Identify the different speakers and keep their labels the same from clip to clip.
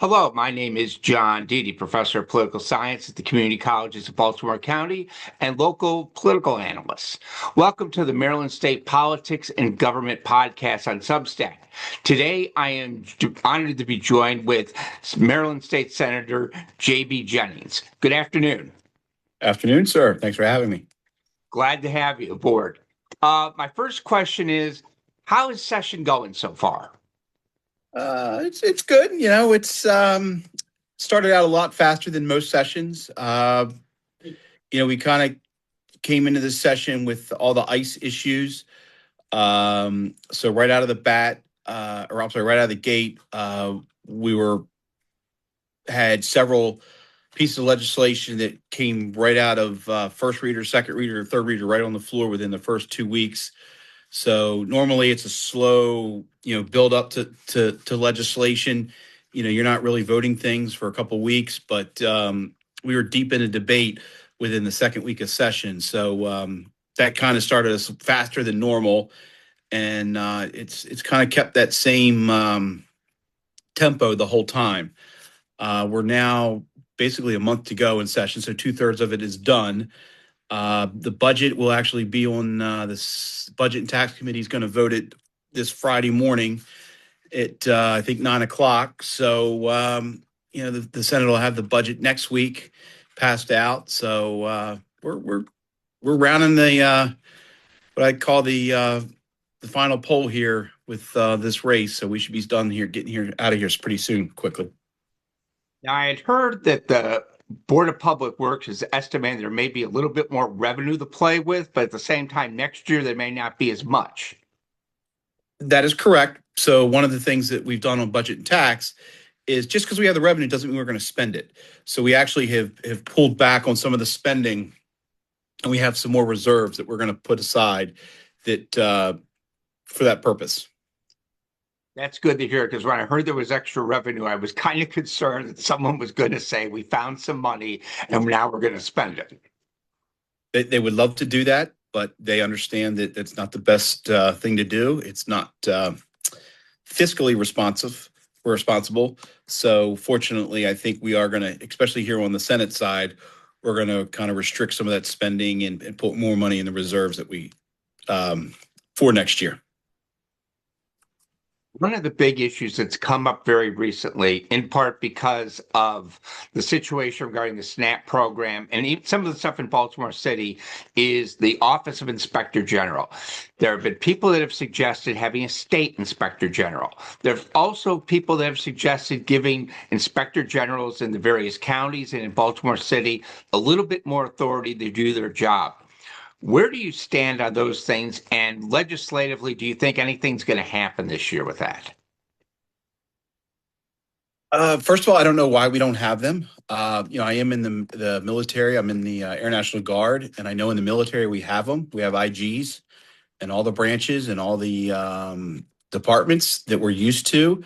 Speaker 1: Hello, my name is John Deedy, professor of political science at the community colleges of Baltimore County and local political analyst. Welcome to the Maryland State Politics and Government podcast on Substack. Today, I am honored to be joined with Maryland State Senator J.B. Jennings. Good afternoon.
Speaker 2: Afternoon, sir. Thanks for having me.
Speaker 1: Glad to have you aboard. My first question is, how is session going so far?
Speaker 2: It's good. It's started out a lot faster than most sessions. We kind of came into this session with all the ICE issues. So right out of the bat, right out of the gate, we had several pieces of legislation that came right out of first reader, second reader, third reader, right on the floor within the first 2 weeks. So normally it's a slow, build up to legislation. You're not really voting things for a couple of weeks, but we were deep in a debate within the second week of session. So that kind of started us faster than normal, and it's kind of kept that same tempo the whole time. We're now basically a month to go in session, so 2/3 of it is done. The budget will actually be on this Budget and Tax Committee is going to vote it this Friday morning at I think 9 o'clock. So the Senate will have the budget next week passed out. So we're rounding the what I call the final poll here with this race. So we should be done here, getting here out of here pretty soon, quickly.
Speaker 1: Now, I had heard that the Board of Public Works is estimating there may be a little bit more revenue to play with, but at the same time, next year there may not be as much.
Speaker 2: That is correct. So one of the things that we've done on budget and tax is just because we have the revenue doesn't mean we're going to spend it. So we actually have pulled back on some of the spending, and we have some more reserves that we're going to put aside that for that purpose.
Speaker 1: That's good to hear, because when I heard there was extra revenue, I was kind of concerned that someone was going to say, we found some money and now we're going to spend it.
Speaker 2: They would love to do that, but they understand that that's not the best thing to do. It's not fiscally responsible. So fortunately, I think we are going to, especially here on the Senate side, we're going to kind of restrict some of that spending and put more money in the reserves that we for next year.
Speaker 1: One of the big issues that's come up very recently, in part because of the situation regarding the SNAP program and even some of the stuff in Baltimore City, is the Office of Inspector General. There have been people that have suggested having a state inspector general. There are also people that have suggested giving inspector generals in the various counties and in Baltimore City a little bit more authority to do their job. Where do you stand on those things? And legislatively, do you think anything's going to happen this year with that?
Speaker 2: First of all, I don't know why we don't have them. I am in the military. I'm in the Air National Guard, and I know in the military we have them. We have IGs and all the branches and all the departments that we're used to.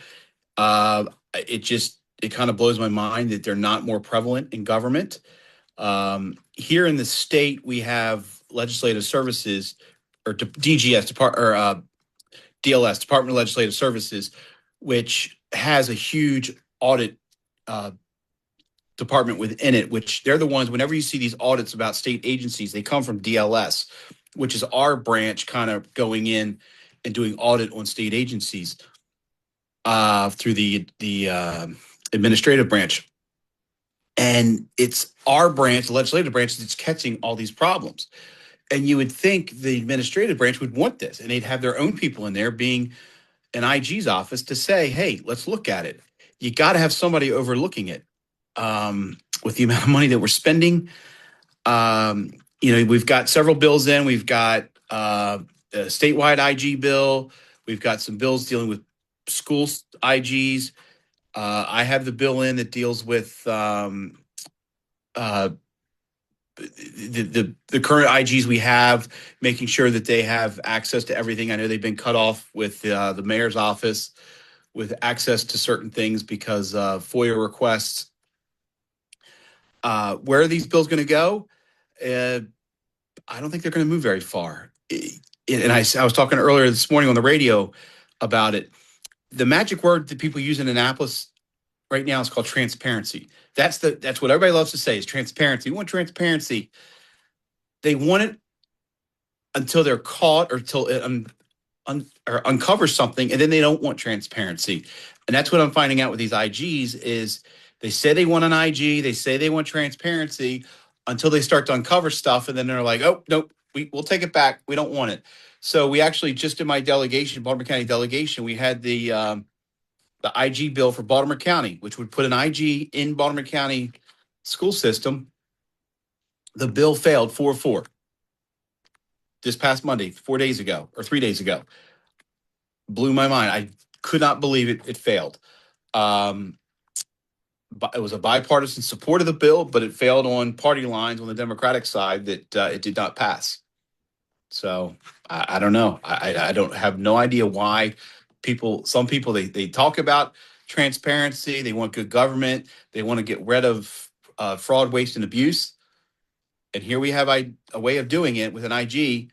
Speaker 2: It kind of blows my mind that they're not more prevalent in government. Here in the state, we have Legislative Services, or DGS, DLS, Department of Legislative Services, which has a huge audit department within it, which they're the ones, whenever you see these audits about state agencies, they come from DLS, which is our branch kind of going in and doing audit on state agencies through the administrative branch. And it's our branch, the legislative branch, that's catching all these problems. And you would think the administrative branch would want this, and they'd have their own people in there, being an IG's office, to say, hey, let's look at it. You got to have somebody overlooking it. With the amount of money that we're spending, we've got several bills in. We've got a statewide IG bill. We've got some bills dealing with school IGs. I have the bill in that deals with the current IGs we have, making sure that they have access to everything. I know they've been cut off with the mayor's office with access to certain things because of FOIA requests. Where are these bills going to go? I don't think they're going to move very far. And I was talking earlier this morning on the radio about it. The magic word that people use in Annapolis right now is called transparency. That's what everybody loves to say is transparency. We want transparency. They want it until they're caught or until it or uncovers something, and then they don't want transparency. And that's what I'm finding out with these IGs is they say they want an IG, they say they want transparency until they start to uncover stuff, and then they're like, oh nope, we'll take it back. We don't want it. So we actually just in my delegation, Baltimore County delegation, we had the IG bill for Baltimore County, which would put an IG in Baltimore County school system. The bill failed 4-4 this past Monday, 4 days ago or 3 days ago. Blew my mind. I could not believe it failed. But it was a bipartisan support of the bill, but it failed on party lines on the Democratic side that it did not pass. So I don't know. I don't have no idea why some people, they talk about transparency. They want good government. They want to get rid of fraud, waste, and abuse. And here we have a way of doing it with an IG,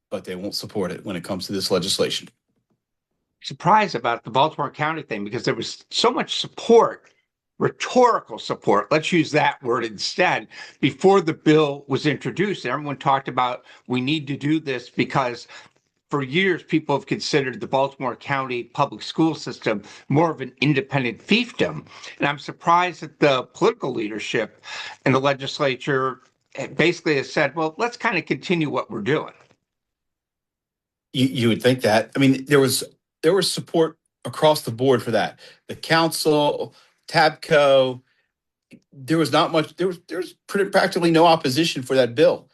Speaker 2: but they won't support it when it comes to this legislation.
Speaker 1: Surprised about the Baltimore County thing because there was so much support, rhetorical support, let's use that word instead, before the bill was introduced. Everyone talked about we need to do this because for years people have considered the Baltimore County public school system more of an independent fiefdom. And I'm surprised that the political leadership in the legislature basically has said, well, let's kind of continue what we're doing.
Speaker 2: You would think that. I mean, there was support across the board for that. The council, Tabco, there was not much. There was practically no opposition for that bill.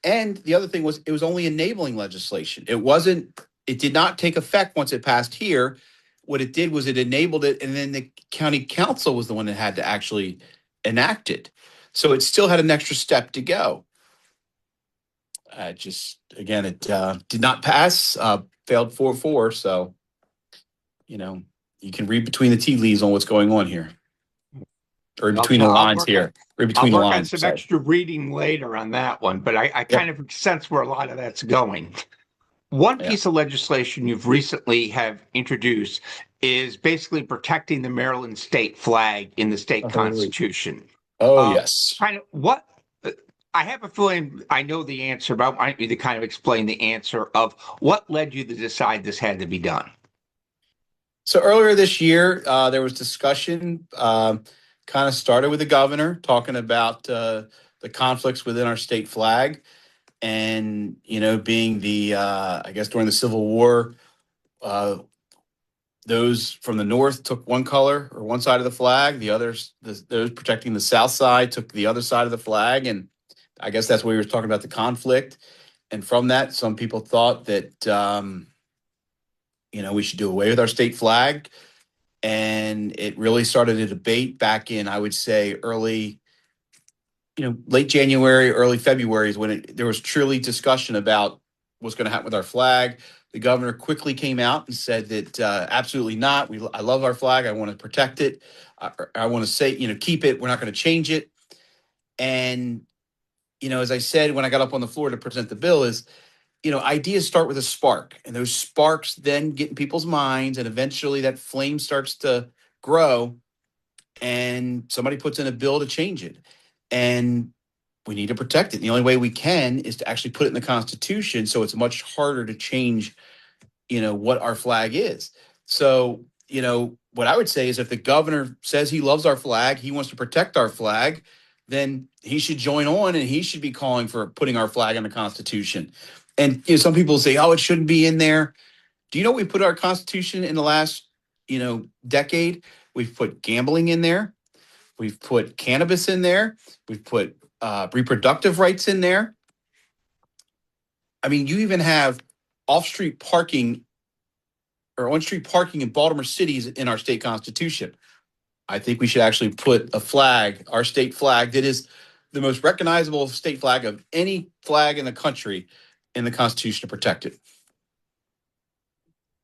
Speaker 2: And the other thing was it was only enabling legislation. It did not take effect once it passed here. What it did was it enabled it, and then the county council was the one that had to actually enact it. So it still had an extra step to go. Again, it did not pass, failed 4-4. So, you can read between the tea leaves on what's going on here. Or between the lines here. Or between the lines.
Speaker 1: I'll work on some extra reading later on that one, but I kind of sense where a lot of that's going. One piece of legislation you've recently have introduced is basically protecting the Maryland state flag in the state constitution.
Speaker 2: Yes.
Speaker 1: Kind of what I have a feeling I know the answer, but I want you to kind of explain the answer of what led you to decide this had to be done.
Speaker 2: So earlier this year, there was discussion, kind of started with the governor talking about the conflicts within our state flag. And, being I guess during the Civil War, those from the North took one color or one side of the flag. The others, those protecting the South side, took the other side of the flag. And I guess that's where we were talking about the conflict. And from that, some people thought that, we should do away with our state flag. And it really started a debate back in, I would say, late January, early February is when there was truly discussion about what's going to happen with our flag. The governor quickly came out and said that absolutely not. I love our flag. I want to protect it. I want to say, keep it. We're not going to change it. And, as I said, when I got up on the floor to present the bill is, ideas start with a spark, and those sparks then get in people's minds, and eventually that flame starts to grow, and somebody puts in a bill to change it. And we need to protect it. The only way we can is to actually put it in the Constitution, so it's much harder to change, what our flag is. So, what I would say is if the governor says he loves our flag, he wants to protect our flag, then he should join on and he should be calling for putting our flag in the Constitution. And some people say, oh, it shouldn't be in there. Do you know we put our Constitution in the last, decade? We've put gambling in there. We've put cannabis in there. We've put reproductive rights in there. I mean, you even have off-street parking or on-street parking in Baltimore City is in our state constitution. I think we should actually put a flag, our state flag, that is the most recognizable state flag of any flag in the country in the Constitution to protect it.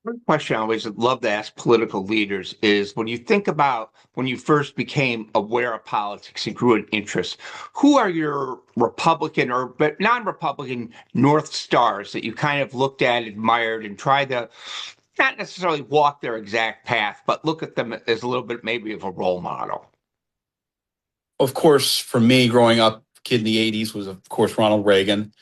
Speaker 1: One question I always love to ask political leaders is when you think about when you first became aware of politics and grew an interest, who are your Republican or non-Republican North Stars that you kind of looked at, admired, and tried to not necessarily walk their exact path, but look at them as a little bit maybe of a role model?
Speaker 2: Of course, for me, growing up, kid in the '80s was of course Ronald Reagan.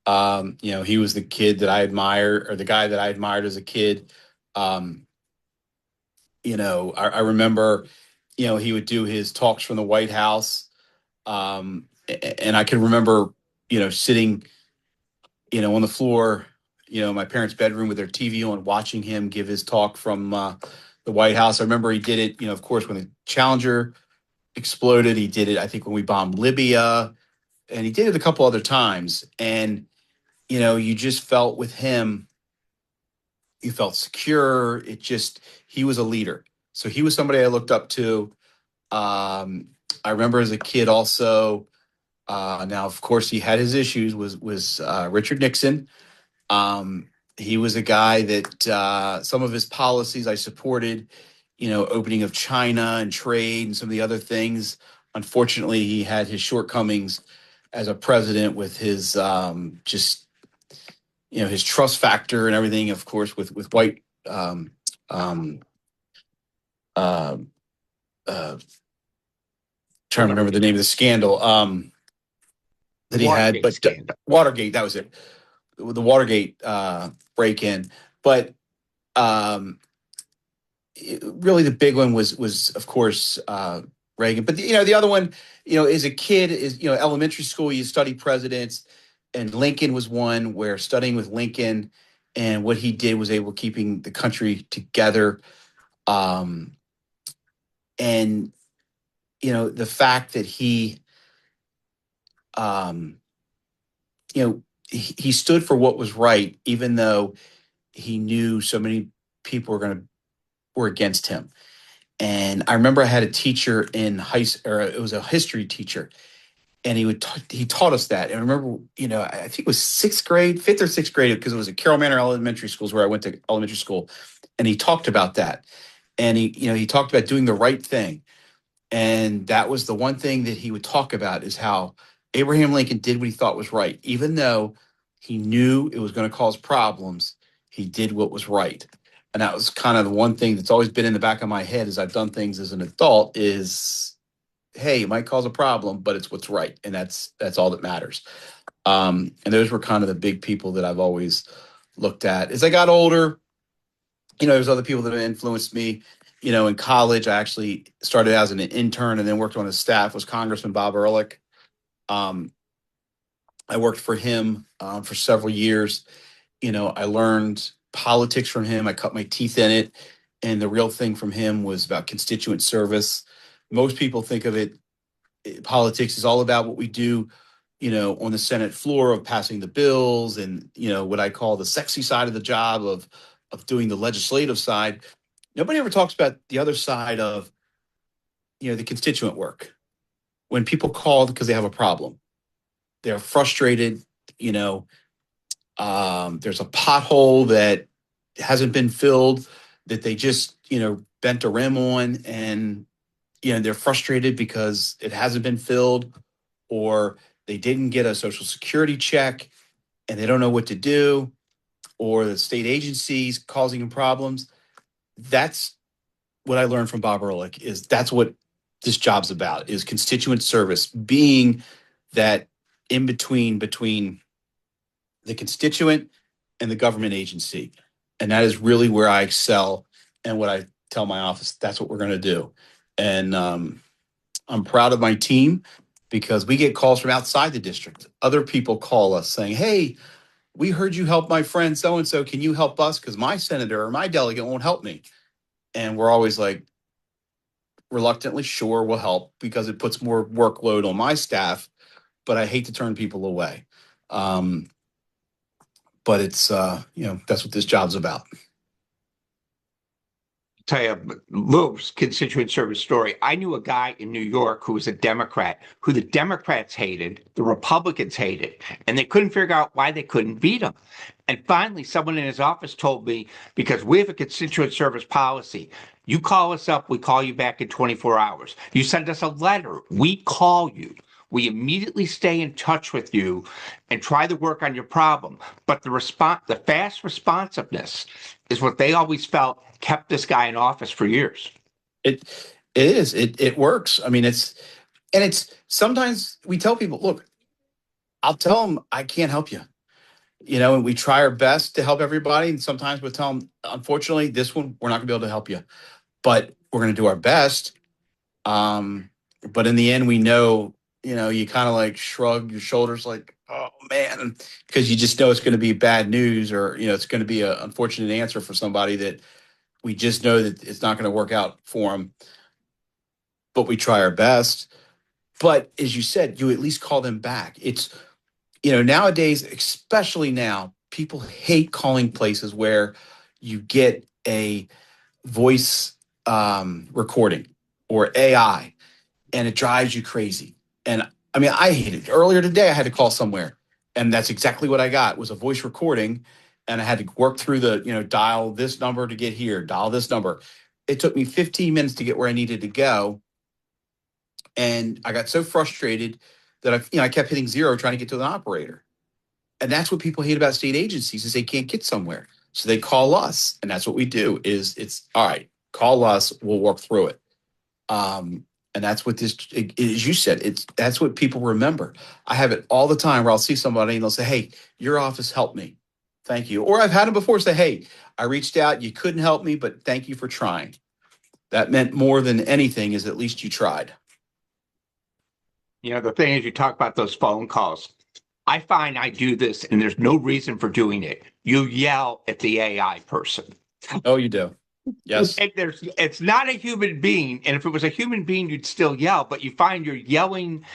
Speaker 2: He was the kid that I admired, or the guy that I admired as a kid. Um, I remember, he would do his talks from the White House. And I can remember, sitting, on the floor, in my parents' bedroom with their TV on, watching him give his talk from the White House. I remember he did it, of course, when the Challenger exploded. He did it, I think, when we bombed Libya, and he did it a couple other times. And, you just felt with him, you felt secure. He was a leader. So he was somebody I looked up to. I remember as a kid also, now, of course, he had his issues, was Richard Nixon. He was a guy that some of his policies I supported, opening of China and trade and some of the other things. Unfortunately, he had his shortcomings as a president with his his trust factor and everything, of course, with white um, uh, uh, trying to remember the name of the scandal that he had,
Speaker 1: Watergate
Speaker 2: but
Speaker 1: scandal.
Speaker 2: Watergate, that was it. The Watergate break-in. But um, really the big one was of course Reagan. But the other one, as a kid, is elementary school, you study presidents, and Lincoln was one where studying with Lincoln and what he did was able keeping the country together. Um, and the fact that um, he stood for what was right, even though he knew so many people were against him. And I remember I had a teacher in or it was a history teacher, and he taught us that. And I remember, I think it was sixth grade, fifth or sixth grade, because it was at Carroll Manor Elementary Schools where I went to elementary school, and he talked about that. And he talked about doing the right thing. And that was the one thing that he would talk about, is how Abraham Lincoln did what he thought was right. Even though he knew it was going to cause problems, he did what was right. And that was kind of the one thing that's always been in the back of my head as I've done things as an adult is, hey, it might cause a problem, but it's what's right. And that's all that matters. And those were kind of the big people that I've always looked at. As I got older, there's other people that have influenced me. In college, I actually started as an intern and then worked on his staff, was Congressman Bob Ehrlich. Um, I worked for him for several years. I learned politics from him. I cut my teeth in it. And the real thing from him was about constituent service. Most people think of it, politics is all about what we do, on the Senate floor of passing the bills and, what I call the sexy side of the job of doing the legislative side. Nobody ever talks about the other side of, the constituent work. When people call because they have a problem, they're frustrated, there's a pothole that hasn't been filled that they just, bent a rim on, and, they're frustrated because it hasn't been filled, or they didn't get a social security check and they don't know what to do, or the state agencies causing them problems. That's what I learned from Bob Ehrlich, is that's what this job's about, is constituent service, being that in between the constituent and the government agency. And that is really where I excel, and what I tell my office, that's what we're going to do. And I'm proud of my team, because we get calls from outside the district. Other people call us saying, hey, we heard you help my friend so-and-so. Can you help us? Because my senator or my delegate won't help me. And we're always like, reluctantly, sure, we'll help, because it puts more workload on my staff, but I hate to turn people away. But it's, that's what this job's about.
Speaker 1: Tell you a little constituent service story. I knew a guy in New York who was a Democrat, who the Democrats hated, the Republicans hated, and they couldn't figure out why they couldn't beat him. And finally, someone in his office told me, because we have a constituent service policy, you call us up, we call you back in 24 hours. You send us a letter, we call you. We immediately stay in touch with you and try to work on your problem. But the fast responsiveness is what they always felt kept this guy in office for years.
Speaker 2: It it is. It works. I mean, it's sometimes we tell people, look, I'll tell them I can't help you. And we try our best to help everybody. And sometimes we'll tell them, unfortunately, this one, we're not going to be able to help you, but we're going to do our best. But in the end, we know, you kind of like shrug your shoulders like, oh man, because you just know it's going to be bad news, or, it's going to be an unfortunate answer for somebody that we just know that it's not going to work out for them. But we try our best. But as you said, you at least call them back. It's, nowadays, especially now, people hate calling places where you get a voice recording or AI, and it drives you crazy. And I mean, I hate it. Earlier today, I had to call somewhere, and that's exactly what I got, was a voice recording, and I had to work through dial this number to get here, dial this number. It took me 15 minutes to get where I needed to go, and I got so frustrated that I kept hitting zero trying to get to an operator. And that's what people hate about state agencies, is they can't get somewhere. So they call us, and that's what we do. It's all right, call us, we'll work through it. And that's what as you said, that's what people remember. I have it all the time where I'll see somebody and they'll say, hey, your office helped me. Thank you. Or I've had them before say, hey, I reached out, you couldn't help me, but thank you for trying. That meant more than anything, is at least you tried.
Speaker 1: The thing is, you talk about those phone calls. I find I do this, and there's no reason for doing it. You yell at the AI person.
Speaker 2: Oh, you do. Yes.
Speaker 1: And it's not a human being. And if it was a human being, you'd still yell, but you find you're yelling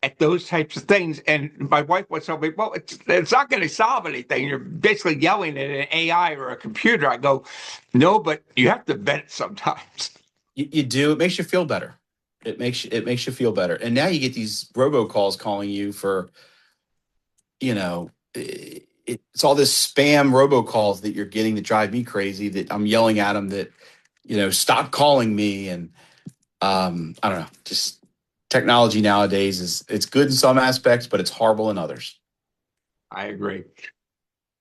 Speaker 1: at those types of things. And my wife would tell me, well, it's not going to solve anything. You're basically yelling at an AI or a computer. I go, no, but you have to vent sometimes.
Speaker 2: You do. It makes you feel better. It makes you feel better. And now you get these robocalls calling you for, it's all this spam robocalls that you're getting that drive me crazy, that I'm yelling at them that, stop calling me. And I don't know, just technology nowadays it's good in some aspects, but it's horrible in others.
Speaker 1: I agree.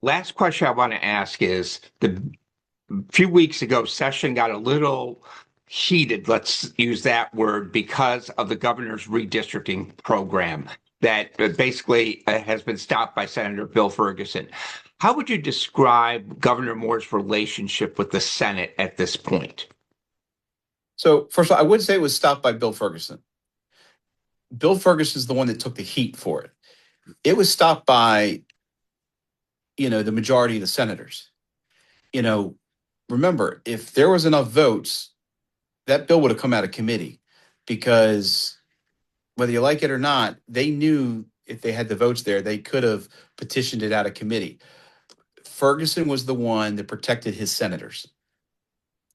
Speaker 1: Last question I want to ask is, a few weeks ago, session got a little heated, let's use that word, because of the governor's redistricting program that basically has been stopped by Senator Bill Ferguson. How would you describe Governor Moore's relationship with the Senate at this point?
Speaker 2: So first of all, I would say it was stopped by Bill Ferguson. Bill Ferguson is the one that took the heat for it. It was stopped by, the majority of the senators. Remember, if there was enough votes, that bill would have come out of committee, because whether you like it or not, they knew if they had the votes there, they could have petitioned it out of committee. Ferguson was the one that protected his senators,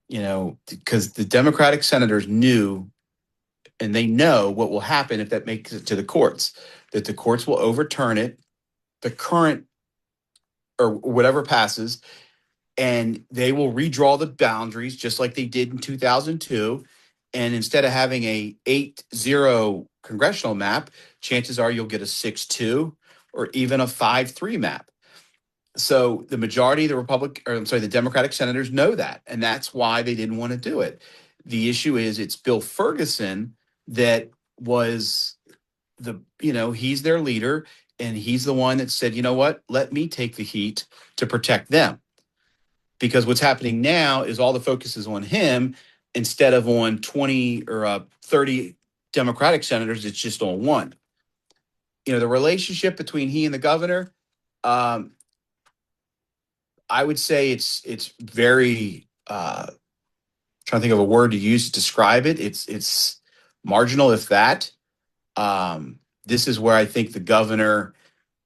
Speaker 2: because the Democratic senators knew, and they know what will happen if that makes it to the courts, that the courts will overturn it, the current or whatever passes, and they will redraw the boundaries just like they did in 2002. And instead of having a 8-0 congressional map, chances are you'll get a 6-2 or even a 5-3 map. So the majority of the Democratic senators know that, and that's why they didn't want to do it. The issue is it's Bill Ferguson that was he's their leader, and he's the one that said, you know what, let me take the heat to protect them. Because what's happening now is all the focus is on him instead of on 20 or 30 Democratic senators. It's just on one. The relationship between he and the governor, I would say it's very trying to think of a word to use to describe it. It's marginal, if that. This is where I think the governor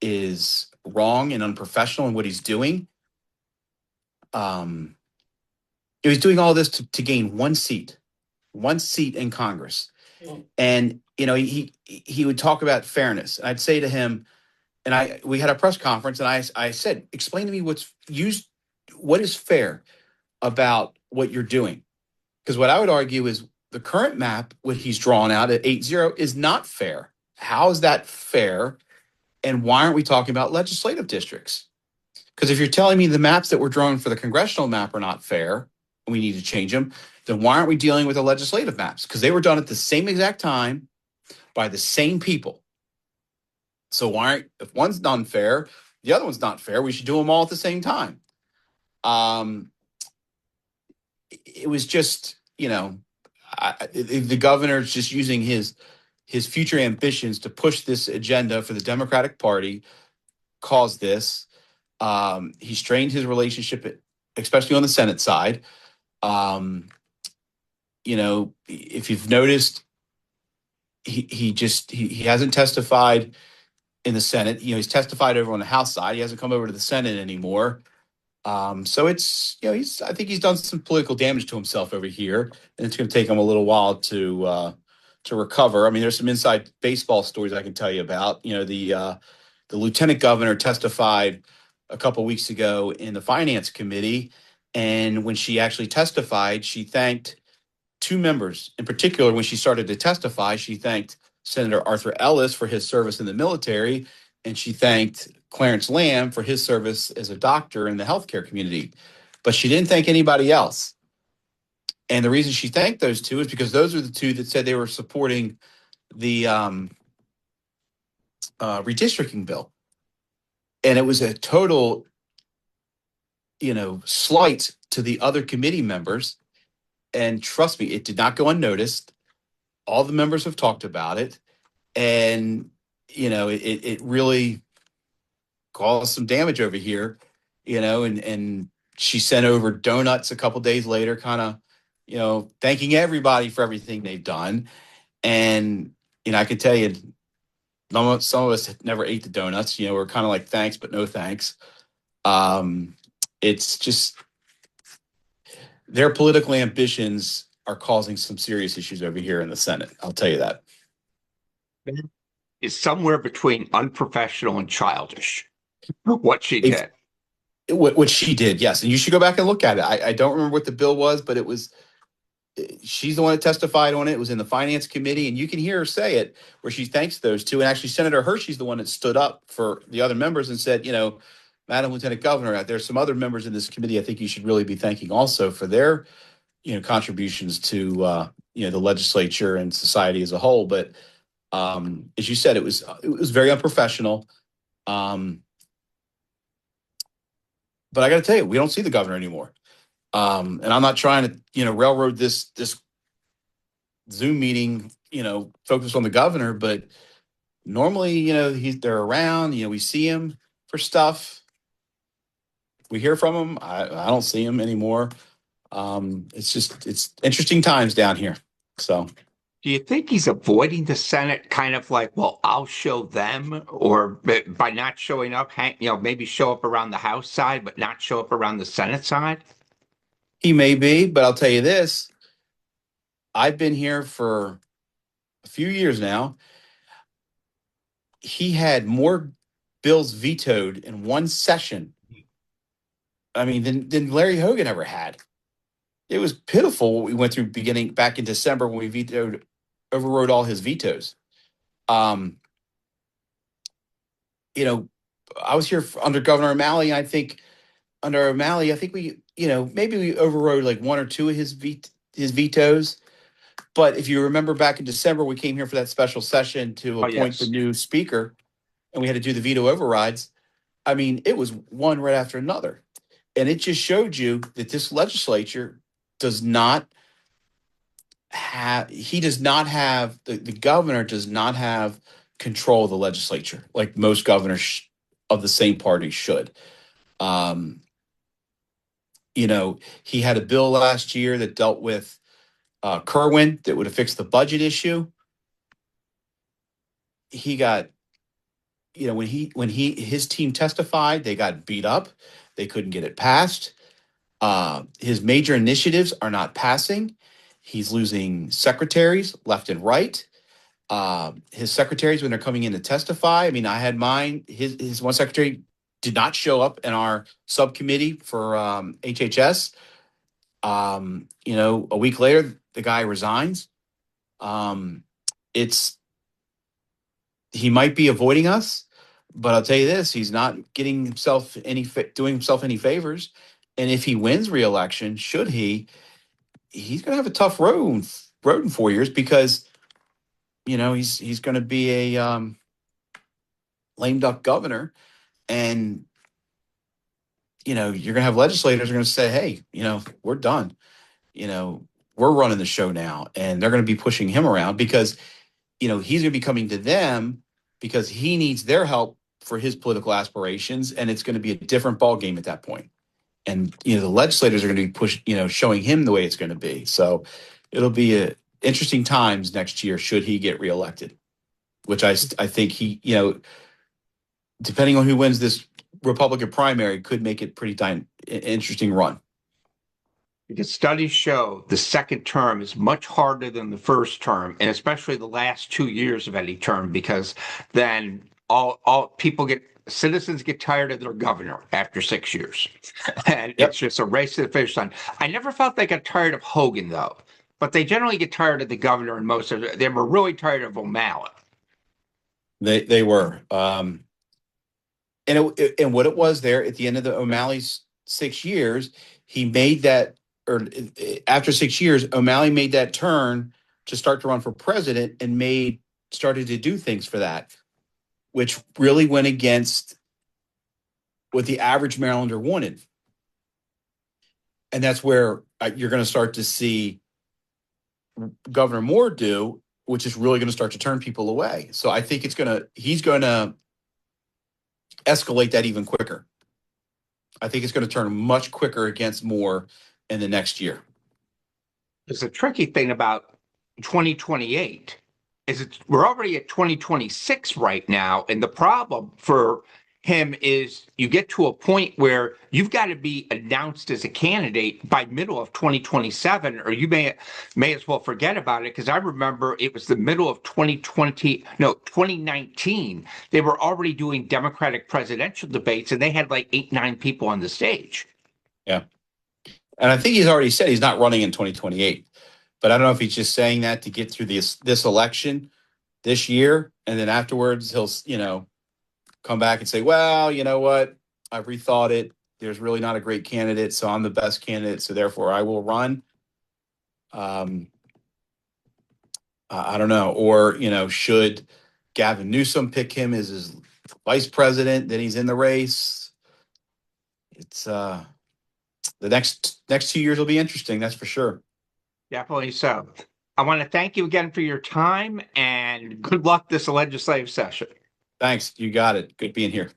Speaker 2: is wrong and unprofessional in what he's doing. He was doing all this to gain one seat in Congress. And, he would talk about fairness. And I'd say to him, and we had a press conference, and I said, explain to me what is fair about what you're doing. Because what I would argue is the current map, what he's drawn out at 8-0, is not fair. How is that fair? And why aren't we talking about legislative districts? Because if you're telling me the maps that were drawn for the congressional map are not fair, and we need to change them, then why aren't we dealing with the legislative maps? Because they were done at the same exact time by the same people. So why aren't, if one's unfair, the other one's not fair, we should do them all at the same time. Um, it was just, the governor's just using his future ambitions to push this agenda for the Democratic Party, cause this. He strained his relationship, especially on the Senate side. Um, if you've noticed, he hasn't testified in the Senate. He's testified over on the House side. He hasn't come over to the Senate anymore. So it's, I think he's done some political damage to himself over here, and it's going to take him a little while to recover. I mean, there's some inside baseball stories I can tell you about. The lieutenant governor testified a couple weeks ago in the finance committee, and when she actually testified, she thanked two members in particular. When she started to testify, she thanked Senator Arthur Ellis for his service in the military, and she thanked Clarence Lamb for his service as a doctor in the healthcare community. But she didn't thank anybody else. And the reason she thanked those two is because those are the two that said they were supporting the redistricting bill. And it was a total, slight to the other committee members. And trust me, it did not go unnoticed. All the members have talked about it. And, it really caused some damage over here, and she sent over donuts a couple days later, kind of, thanking everybody for everything they've done. And, I can tell you, some of us never ate the donuts. We're kind of like, thanks, but no thanks. It's just their political ambitions are causing some serious issues over here in the Senate. I'll tell you that.
Speaker 1: Is somewhere between unprofessional and childish what she
Speaker 2: It's,
Speaker 1: did.
Speaker 2: what she did, yes. And you should go back and look at it. I don't remember what the bill was, but she's the one that testified on it. It was in the finance committee, and you can hear her say it where she thanks those two. And actually, Senator Hershey's the one that stood up for the other members and said, Madam Lieutenant Governor, there's some other members in this committee I think you should really be thanking also for their, contributions to, the legislature and society as a whole. But as you said, it was very unprofessional. But I got to tell you, we don't see the governor anymore. And I'm not trying to, railroad this Zoom meeting, focused on the governor, but normally, they're around, we see him for stuff. We hear from him. I don't see him anymore. It's interesting times down here. So
Speaker 1: Do you think he's avoiding the Senate, kind of like, well, I'll show them, or by not showing up, maybe show up around the House side, but not show up around the Senate side?
Speaker 2: he may be, but I'll tell you this. I've been here for a few years now. He had more bills vetoed in one session, I mean, than Larry Hogan ever had. It was pitiful what we went through beginning back in December when we overrode all his vetoes. Um, I was here under Governor O'Malley. I think under O'Malley, I think maybe we overrode like one or two of his vetoes. But if you remember back in December, we came here for that special session to
Speaker 1: Oh,
Speaker 2: appoint the
Speaker 1: yes.
Speaker 2: new speaker, and we had to do the veto overrides. I mean, it was one right after another. And it just showed you that this legislature does not have, the governor does not have control of the legislature like most governors of the same party should. Um, he had a bill last year that dealt with Kerwin that would have fixed the budget issue. He got, when his team testified, they got beat up. They couldn't get it passed. His major initiatives are not passing. He's losing secretaries left and right. His secretaries, when they're coming in to testify, I mean, I had mine. His one secretary did not show up in our subcommittee for HHS. A week later, the guy resigns. He might be avoiding us, But I'll tell you this: he's not getting himself doing himself any favors. And if he wins re-election, should he's going to have a tough road in 4 years because he's going to be a lame duck governor, and you're going to have legislators who are going to say, "Hey, we're done. You know, we're running the show now," and they're going to be pushing him around because he's going to be coming to them because he needs their help for his political aspirations, and it's going to be a different ball game at that point. And the legislators are going to be showing him the way it's going to be. So it'll be interesting times next year should he get reelected, which I think he depending on who wins this Republican primary could make it pretty interesting run.
Speaker 1: Because studies show the second term is much harder than the first term, and especially the last 2 years of any term, because then all citizens get tired of their governor after 6 years. And
Speaker 2: Yep.
Speaker 1: it's just a race to the finish line. I never felt they got tired of Hogan, though, but they generally get tired of the governor, and most of them were really tired of O'Malley.
Speaker 2: They were. And what it was there at the end of the O'Malley's 6 years, he made that, or after 6 years, O'Malley made that turn to start to run for president and started to do things for that, which really went against what the average Marylander wanted. And that's where you're going to start to see Governor Moore do, which is really going to start to turn people away. So I think he's going to escalate that even quicker. I think it's going to turn much quicker against Moore in the next year.
Speaker 1: There's a tricky thing about 2028 is we're already at 2026 right now, and the problem for him is you get to a point where you've got to be announced as a candidate by middle of 2027, or you may as well forget about it. Because I remember it was the middle of 2019. They were already doing Democratic presidential debates, and they had like 8, 9 people on the stage.
Speaker 2: Yeah. And I think he's already said he's not running in 2028. But I don't know if he's just saying that to get through this election this year, and then afterwards he'll come back and say, well, you know what? I've rethought it. There's really not a great candidate, so I'm the best candidate, so therefore I will run. I don't know. Or, should Gavin Newsom pick him as his vice president, then he's in the race. It's the next 2 years will be interesting, that's for sure.
Speaker 1: Definitely so. I want to thank you again for your time, and good luck this legislative session.
Speaker 2: Thanks. You got it. Good being here.